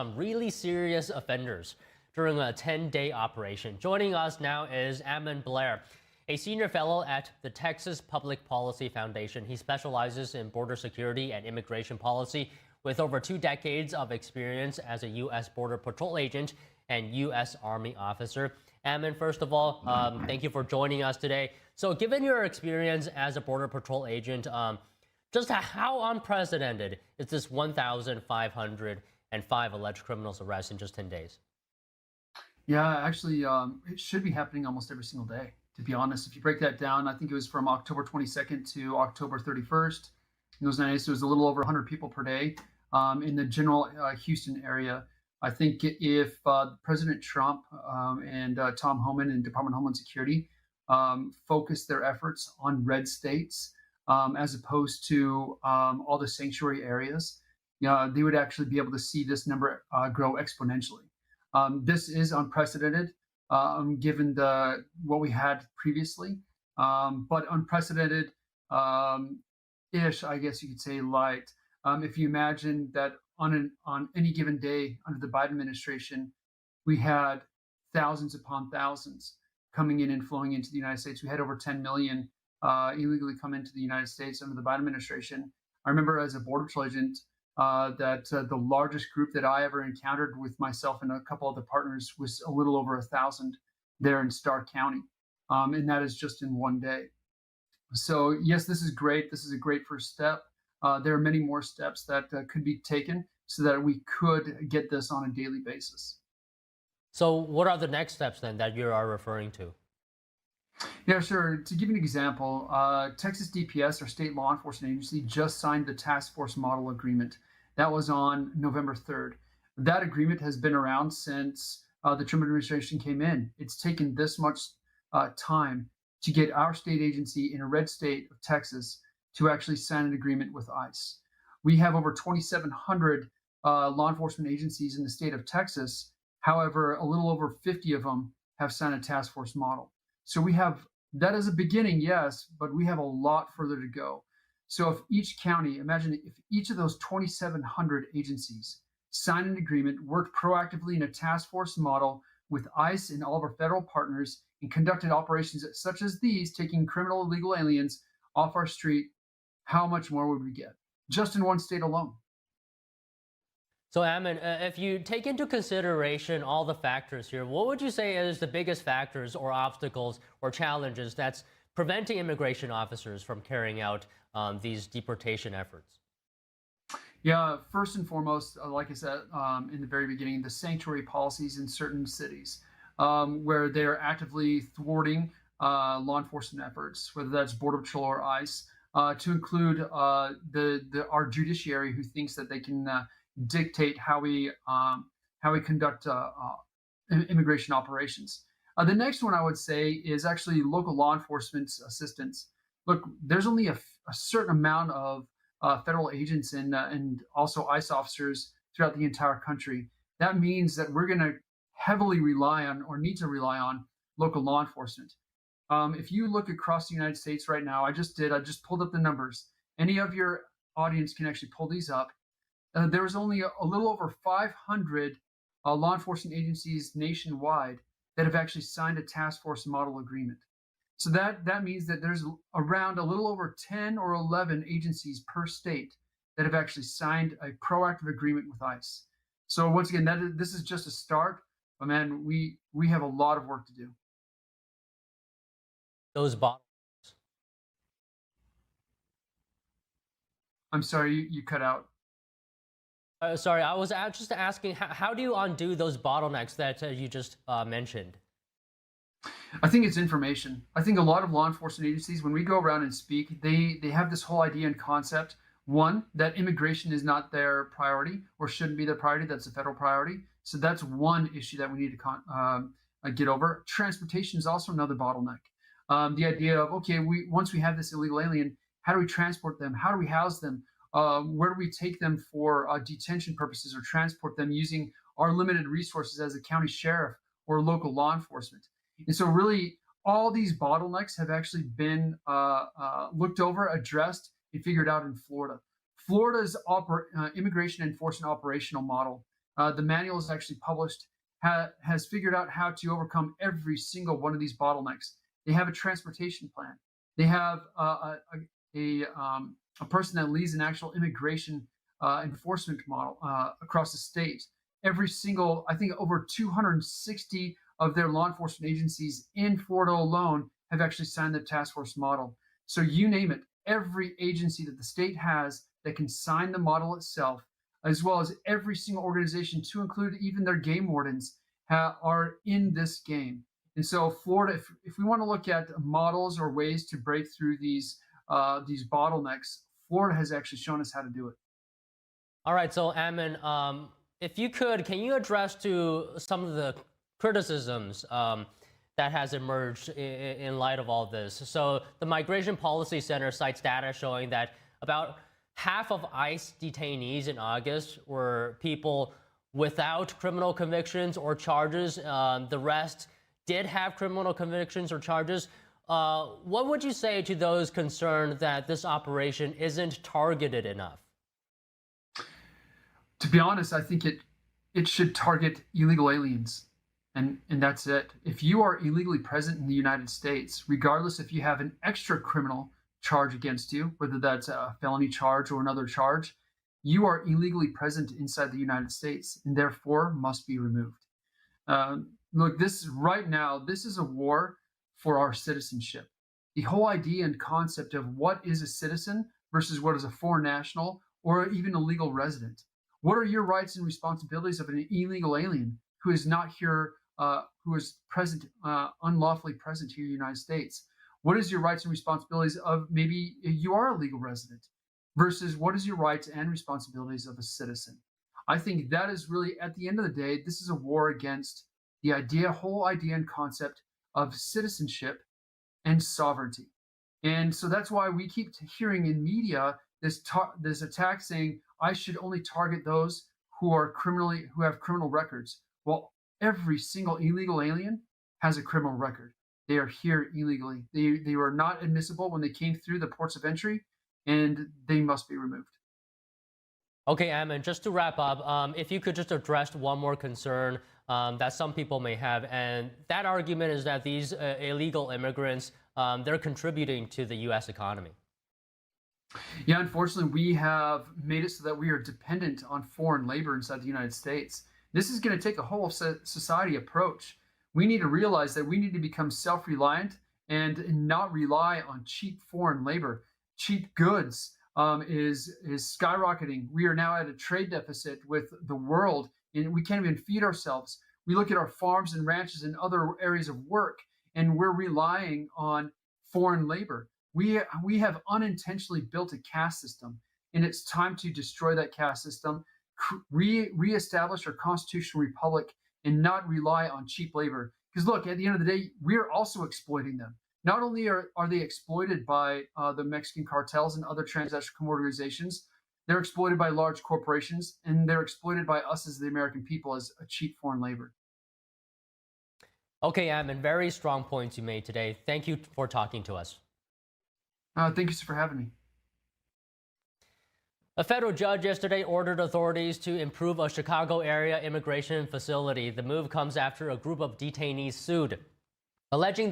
some really serious offenders during a 10-day operation. Joining us now is Ammon Blair, a senior fellow at the Texas Public Policy Foundation. He specializes in border security and immigration policy with over 2 decades of experience as a U.S. Border Patrol agent and U.S. Army officer. Ammon, first of all, thank you for joining us today. So given your experience as a Border Patrol agent, just how unprecedented is this 1,505 alleged criminals arrests in just 10 days? Yeah, actually, it should be happening almost every single day, to be honest. If you break that down, I think it was from October 22nd to October 31st. In those 9 days, it was a little over 100 people per day in the general Houston area. I think if President Trump and Tom Homan and Department of Homeland Security focused their efforts on red states as opposed to all the sanctuary areas, they would actually be able to see this number grow exponentially. This is unprecedented given what we had previously, but unprecedented-ish, I guess you could say, light. If you imagine that on any given day under the Biden administration, we had thousands upon thousands coming in and flowing into the United States. We had over 10 million illegally come into the United States under the Biden administration. I remember as a Border Patrol agent that the largest group that I ever encountered with myself and a couple other partners was a little over 1,000 there in Stark County. And that is just in one day. So yes, this is great. This is a great first step. There are many more steps that could be taken so that we could get this on a daily basis. So what are the next steps then that you are referring to? Yeah, sure. To give you an example, Texas DPS, our state law enforcement agency, just signed the task force model agreement. That was on November 3rd. That agreement has been around since the Trump administration came in. It's taken this much time to get our state agency in a red state of Texas to actually sign an agreement with ICE. We have over 2,700 law enforcement agencies in the state of Texas. However, a little over 50 of them have signed a task force model. So we have, that as a beginning, yes, but we have a lot further to go. So if each county, imagine if each of those 2,700 agencies signed an agreement, worked proactively in a task force model with ICE and all of our federal partners, and conducted operations such as these, taking criminal illegal aliens off our street, how much more would we get? Just in one state alone. So Ammon, if you take into consideration all the factors here, what would you say is the biggest factors or obstacles or challenges that's preventing immigration officers from carrying out these deportation efforts? Yeah, first and foremost, like I said in the very beginning, the sanctuary policies in certain cities where they're actively thwarting law enforcement efforts, whether that's Border Patrol or ICE, to include our judiciary, who thinks that they can dictate how we conduct immigration operations. The next one I would say is actually local law enforcement assistance. Look, there's only a certain amount of federal agents and also ICE officers throughout the entire country. That means that we're going to heavily rely on, or need to rely on, local law enforcement. If you look across the United States right now, I just pulled up the numbers. Any of your audience can actually pull these up. There was only a little over 500 law enforcement agencies nationwide that have actually signed a task force model agreement. So that means that there's around a little over 10 or 11 agencies per state that have actually signed a proactive agreement with ICE. So once again, this is just a start, but man, we have a lot of work to do. Those bottlenecks. I'm sorry, you cut out. Sorry, I was just asking, how do you undo those bottlenecks that you just mentioned? I think it's information. I think a lot of law enforcement agencies, when we go around and speak, they have this whole idea and concept. One, that immigration is not their priority or shouldn't be their priority. That's a federal priority. So that's one issue that we need to get over. Transportation is also another bottleneck. The idea of, okay, once we have this illegal alien, how do we transport them? How do we house them? Where do we take them for detention purposes or transport them using our limited resources as a county sheriff or local law enforcement? And so really all these bottlenecks have actually been looked over, addressed, and figured out in Florida. Florida's immigration enforcement operational model The manual is actually published, has figured out how to overcome every single one of these bottlenecks. They have a transportation plan. They have a person that leads an actual immigration enforcement model across the state. Every single, I think over 260 of their law enforcement agencies in Florida alone have actually signed the task force model. So you name it, every agency that the state has that can sign the model itself, as well as every single organization, to include even their game wardens, are in this game. And so Florida, if we want to look at models or ways to break through these bottlenecks, Florida has actually shown us how to do it. All right, so Ammon, if you could, can you address to some of the criticisms that has emerged in light of all this? So the Migration Policy Center cites data showing that about half of ICE detainees in August were people without criminal convictions or charges. The rest did have criminal convictions or charges. What would you say to those concerned that this operation isn't targeted enough? To be honest, I think it should target illegal aliens. And that's it. If you are illegally present in the United States, regardless if you have an extra criminal charge against you, whether that's a felony charge or another charge, you are illegally present inside the United States and therefore must be removed. Look, right now, this is a war for our citizenship. The whole idea and concept of what is a citizen versus what is a foreign national or even a legal resident. What are your rights and responsibilities of an illegal alien who is not here, who is present, unlawfully present here in the United States? What is your rights and responsibilities of maybe you are a legal resident versus what is your rights and responsibilities of a citizen? I think that is really, at the end of the day, this is a war against the whole idea and concept of citizenship and sovereignty. And so that's why we keep hearing in media this attack saying, I should only target those who have criminal records. Well, every single illegal alien has a criminal record. They are here illegally. They were not admissible when they came through the ports of entry, and they must be removed. Okay, Ammon, just to wrap up, if you could just address one more concern that some people may have, and that argument is that these illegal immigrants, they're contributing to the U.S. economy. Yeah, unfortunately, we have made it so that we are dependent on foreign labor inside the United States. This is going to take a whole society approach. We need to realize that we need to become self-reliant and not rely on cheap foreign labor. Cheap goods is skyrocketing. We are now at a trade deficit with the world, and we can't even feed ourselves. We look at our farms and ranches and other areas of work, and we're relying on foreign labor. We have unintentionally built a caste system, and it's time to destroy that caste system, reestablish our constitutional republic, and not rely on cheap labor. Because look, at the end of the day, we're also exploiting them. Not only are they exploited by the Mexican cartels and other transnational organizations, they're exploited by large corporations, and they're exploited by us as the American people as a cheap foreign labor. Okay, Ammon, very strong points you made today. Thank you for talking to us. Thank you for having me. A federal judge yesterday ordered authorities to improve a Chicago area immigration facility. The move comes after a group of detainees sued, alleging